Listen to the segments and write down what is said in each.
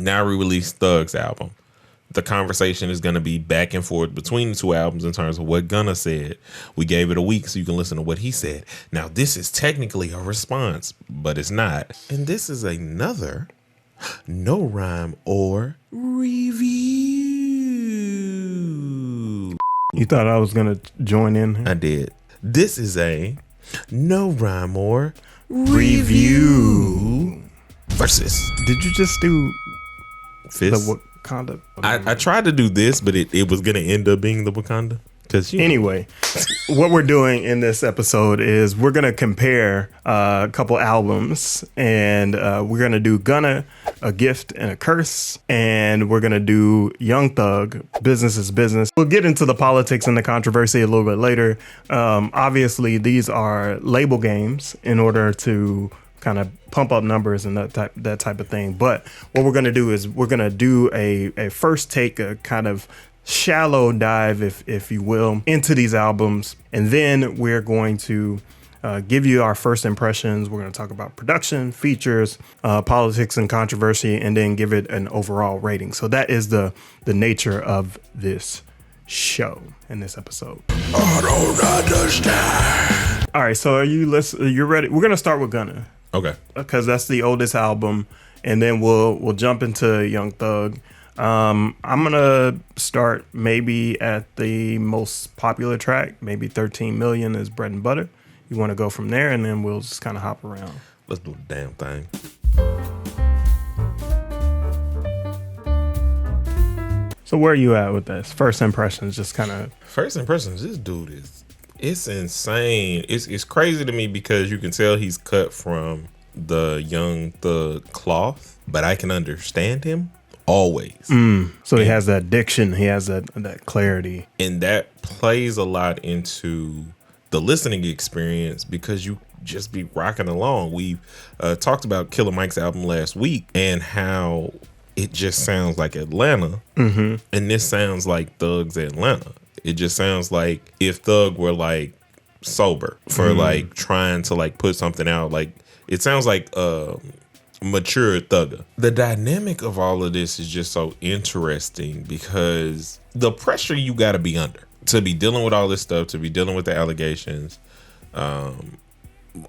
Now we released Thug's album. The conversation is going to be back and forth between the two albums in terms of what Gunna said. We gave it a week so you can listen to what he said. Now, this is technically a response, but it's not. And this is another No Rhyme or Review. You thought I was going to join in? I did. This is a No Rhyme or Review versus. Did you just do Fist? the Wakanda? I tried to do this, but it was going to end up being the Wakanda. Anyway, what we're doing in this episode is we're going to compare a couple albums, and we're going to do Gunna, A Gift and a Curse, and we're going to do Young Thug, Business is Business. We'll get into the politics and the controversy a little bit later. Obviously, these are label games in order to kind of pump up numbers and that type of thing. But what we're going to do is we're going to do a first take, a kind of shallow dive, if you will, into these albums, and then we're going to give you our first impressions. We're going to talk about production, features, politics and controversy, and then give it an overall rating. So that is the nature of this show in this episode. I don't understand. All right, so you're ready? We're going to start with Gunna. Okay. Because that's the oldest album, and then we'll jump into Young Thug. I'm gonna start maybe at the most popular track, maybe 13 Million is Bread and Butter. You want to go from there, and then we'll just kind of hop around. Let's do the damn thing. So where are you at with this? First impressions, just kind of. First impressions, this dude it's insane. It's crazy to me because you can tell he's cut from the Young Thug cloth, but I can understand him. Always. So he has that diction, he has that clarity, and that plays a lot into the listening experience because you just be rocking along. We talked about Killer Mike's album last week and how it just sounds like Atlanta, and this sounds like Thug's Atlanta. It just sounds like if Thug were like sober for like trying to like put something out. Like it sounds like mature thugger. The dynamic of all of this is just so interesting because the pressure you got to be under to be dealing with all this stuff, to be dealing with the allegations,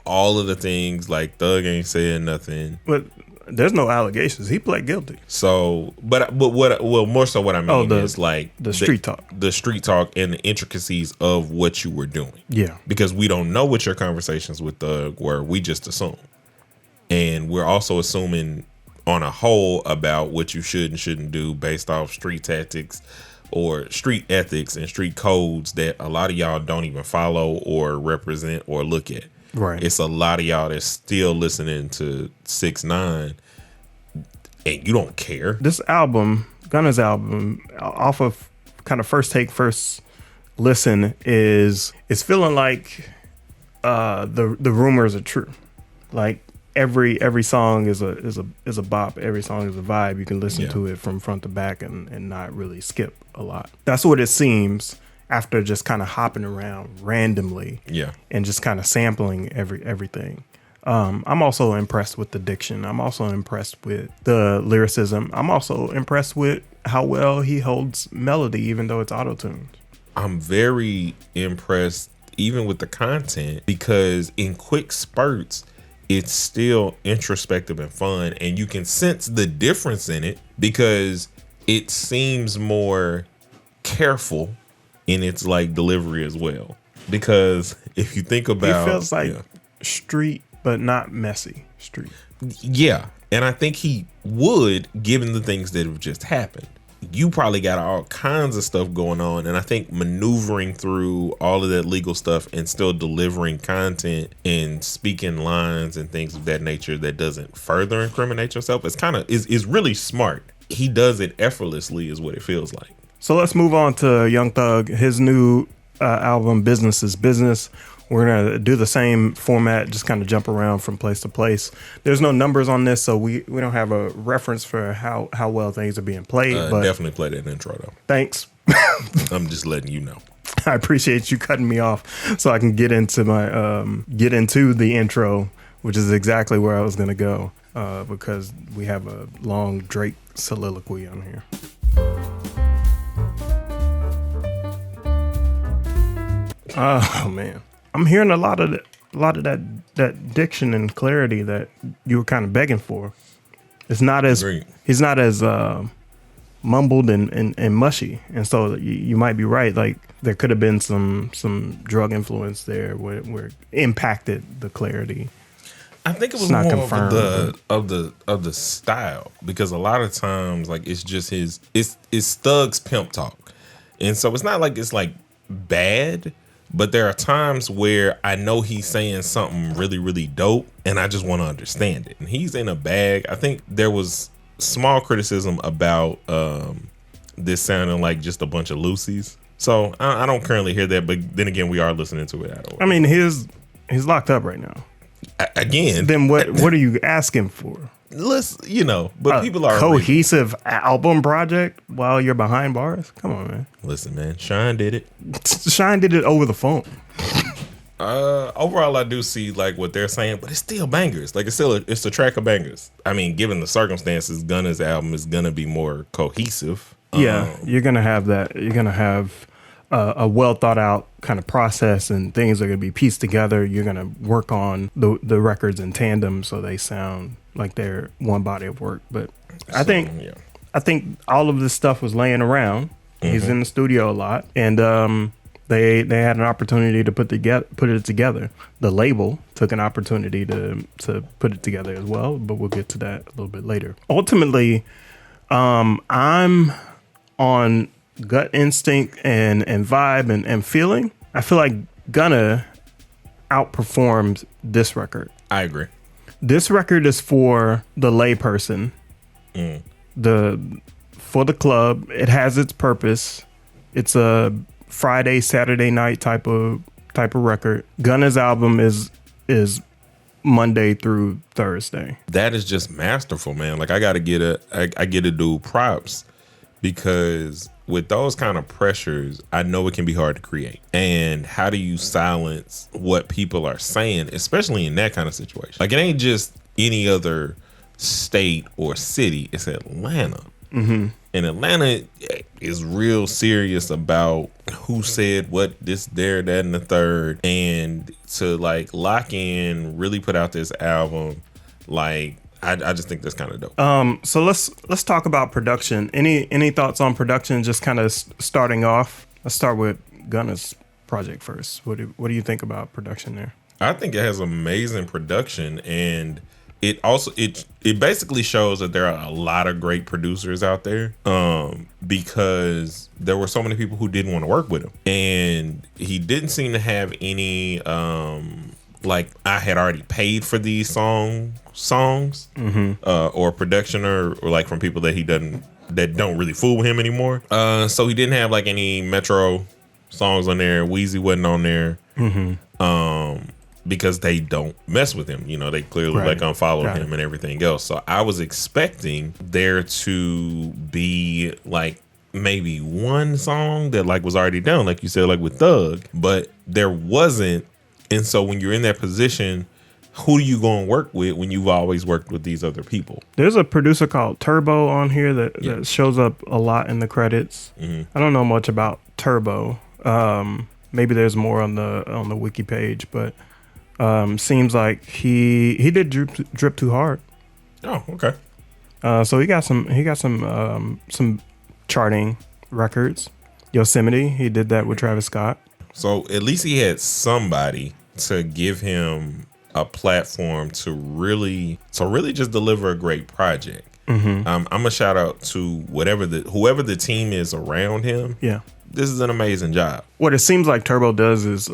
all of the things like Thug ain't saying nothing. But there's no allegations. He pled guilty. So, but more so what I mean is like the street talk, and the intricacies of what you were doing. Yeah, because we don't know what your conversations with Thug were. We just assume. And we're also assuming on a whole about what you should and shouldn't do based off street tactics or street ethics and street codes that a lot of y'all don't even follow or represent or look at. Right. It's a lot of y'all that's still listening to 6ix9ine and you don't care. This album, Gunna's album, off of kind of first listen, is feeling like the rumors are true. Like every song is a bop. Every song is a vibe. You can listen to it from front to back and not really skip a lot. That's what it seems after just kind of hopping around randomly. Yeah. And just kind of sampling everything. I'm also impressed with the diction. I'm also impressed with the lyricism. I'm also impressed with how well he holds melody, even though it's auto-tuned. I'm very impressed even with the content because in quick spurts, it's still introspective and fun, and you can sense the difference in it because it seems more careful in its like delivery as well. Because if you think about, it feels like street, but not messy street. Yeah, and I think he would, given the things that have just happened. You probably got all kinds of stuff going on, and I think maneuvering through all of that legal stuff and still delivering content and speaking lines and things of that nature that doesn't further incriminate yourself is really smart. He does it effortlessly is what it feels like. So let's move on to Young Thug. His new album, Business is Business. We're going to do the same format, just kind of jump around from place to place. There's no numbers on this, so we don't have a reference for how well things are being played. But definitely play that intro, though. Thanks. I'm just letting you know. I appreciate you cutting me off so I can get into the intro, which is exactly where I was going to go. because we have a long Drake soliloquy on here. Oh man, I'm hearing a lot of that diction and clarity that you were kind of begging for. It's not as Agreed. He's not as mumbled and mushy, and so you might be right. Like there could have been some drug influence there where it impacted the clarity. I think it was not more confirmed, of the style, because a lot of times like it's just it's Thug's pimp talk, and so it's not like it's like bad, but there are times where I know he's saying something really really dope, and I just want to understand it. And he's in a bag. I think there was small criticism about this sounding like just a bunch of loosies. So I don't currently hear that, but then again, we are listening to it. I mean, he's locked up right now. Again, then what are you asking for? Let's, but people are cohesive album project while you're behind bars. Come on, man. Listen, man, Shine did it. Shine did it over the phone. Overall, I do see like what they're saying, but it's still bangers. Like it's a track of bangers. I mean, given the circumstances, Gunna's album is gonna be more cohesive. Yeah, you're gonna have that. You're gonna have a well thought out kind of process, and things are going to be pieced together. You're going to work on the records in tandem so they sound like they're one body of work. But I think all of this stuff was laying around. Mm-hmm. He's in the studio a lot, and they had an opportunity to put it together. The label took an opportunity to put it together as well, but we'll get to that a little bit later. Ultimately, I'm on gut instinct and vibe and feeling. I feel like Gunna outperforms this record. I agree. This record is for the layperson, for the club. It has its purpose. It's a Friday, Saturday night type of record. Gunna's album is Monday through Thursday. That is just masterful, man. Like I get to do props, because with those kind of pressures, I know it can be hard to create. And how do you silence what people are saying, especially in that kind of situation? Like it ain't just any other state or city. It's Atlanta. Mm-hmm. And Atlanta is real serious about who said what, this, there, that, and the third. And to like lock in, really put out this album, like I just think that's kind of dope. So let's talk about production. Any thoughts on production? Just kind of starting off. Let's start with Gunna's project first. What do you think about production there? I think it has amazing production, and it also it basically shows that there are a lot of great producers out there. Because there were so many people who didn't want to work with him, and he didn't seem to have any like I had already paid for these songs, or production or like from people that that don't really fool with him anymore. So he didn't have like any Metro songs on there. Weezy wasn't on there, because they don't mess with him. They clearly like unfollowed him and everything else. So I was expecting there to be like maybe one song that like was already done, like you said, like with Thug, but there wasn't. And so when you're in that position, who do you go and work with when you've always worked with these other people? There's a producer called Turbo on here that shows up a lot in the credits. Mm-hmm. I don't know much about Turbo. Maybe there's more on the wiki page, but seems like he did Drip Too Hard. Oh, okay. So he got some charting records. Yosemite, he did that with Travis Scott. So at least he had somebody to give him a platform to really just deliver a great project. Mm-hmm. I'm gonna shout out to whoever the team is around him. Yeah, this is an amazing job. What it seems like Turbo does is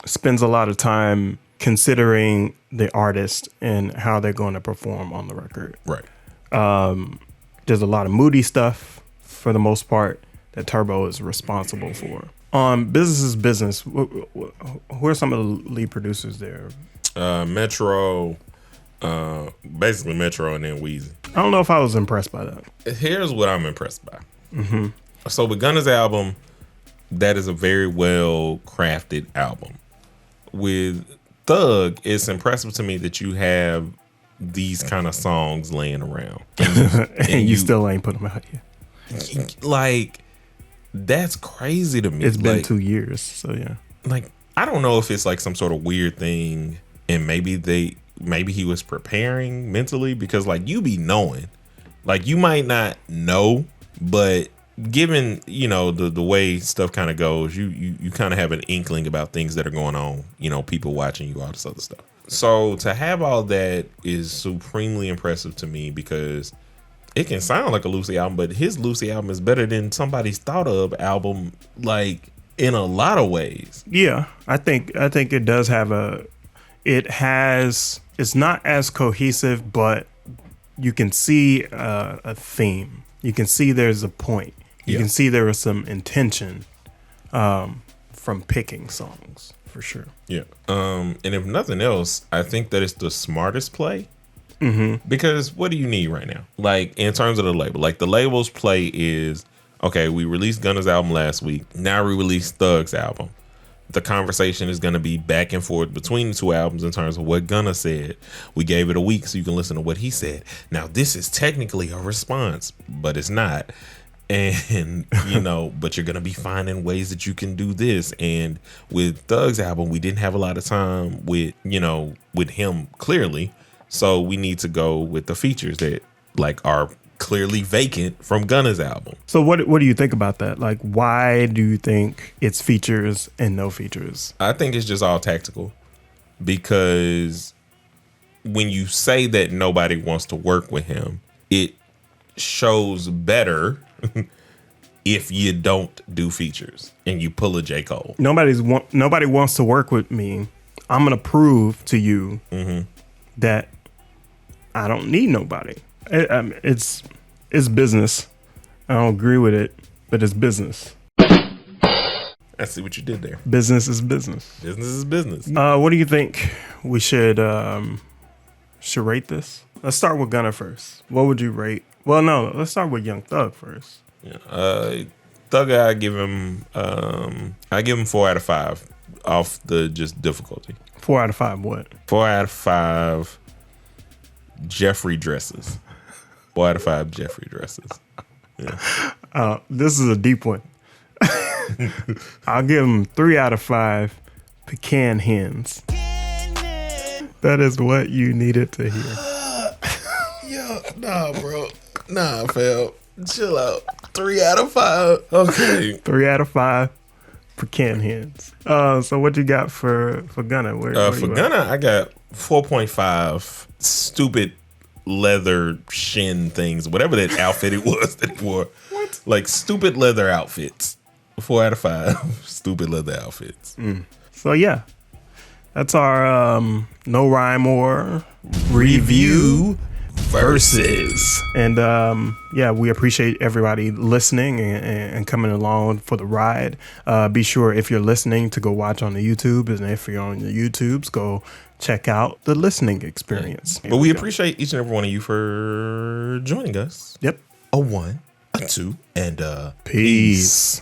spends a lot of time considering the artist and how they're going to perform on the record. Right. There's a lot of moody stuff for the most part that Turbo is responsible for. Business is business. Who are some of the lead producers there? Metro, basically Metro and then Weezy. I don't know if I was impressed by that. Here's what I'm impressed by. Mm-hmm. So with Gunna's album, that is a very well crafted album. With Thug, it's impressive to me that you have these kind of songs laying around. And you still ain't put them out yet. Like, that's crazy to me. It's been like, 2 years, so yeah. Like, I don't know if it's like some sort of weird thing, and maybe he was preparing mentally, because like you be knowing, like you might not know, but given the way stuff kind of goes, you kind of have an inkling about things that are going on, people watching you, all this other stuff. So to have all that is supremely impressive to me, because it can sound like a Lucy album, but his Lucy album is better than somebody's thought of album, like in a lot of ways. Yeah, I think it does have it's not as cohesive, but you can see a theme. You can see there's a point. You can see there was some intention from picking songs, for sure. Yeah. And if nothing else, I think that it's the smartest play. Mm-hmm. Because what do you need right now? Like, in terms of the label, like the label's play is, okay, we released Gunna's album last week. Now we released Thug's album. The conversation is going to be back and forth between the two albums in terms of what Gunna said. We gave it a week so you can listen to what he said. Now, this is technically a response, but it's not. And, but you're going to be finding ways that you can do this. And with Thug's album, we didn't have a lot of time with him clearly. So we need to go with the features that like are clearly vacant from Gunna's album. So what do you think about that? Like, why do you think it's features and no features? I think it's just all tactical, because when you say that nobody wants to work with him, it shows better if you don't do features and you pull a J. Cole. Nobody wants to work with me. I'm gonna prove to you that I don't need nobody. It's business. I don't agree with it, but it's business. I see what you did there. Business is business. Business is business. What do you think we should rate this? Let's start with Gunna first. What would you rate? Well, no, let's start with Young Thug first. Yeah. Thug, I give him 4 out of 5 off the just difficulty. 4 out of 5 what? 4 out of 5 Jeffrey dresses. 4 out of 5 Jeffrey dresses. Yeah. This is a deep one. I'll give him 3 out of 5 Pecan Hens. That is what you needed to hear. Yo, nah, bro. Nah, fam. Chill out. 3 out of 5. Okay. 3 out of 5 Pecan Hens. So what you got for Gunna? Where for Gunna, I got 4.5 stupid leather shin things, whatever that outfit it was that he wore. What? Like stupid leather outfits. 4 out of 5 stupid leather outfits. So yeah, that's our no rhyme or review versus. And yeah, we appreciate everybody listening and coming along for the ride. Be sure, if you're listening, to go watch on the YouTube, and if you're on the YouTubes, go check out the listening experience. But we appreciate each and every one of you for joining us. Yep. A 1, a 2, and peace.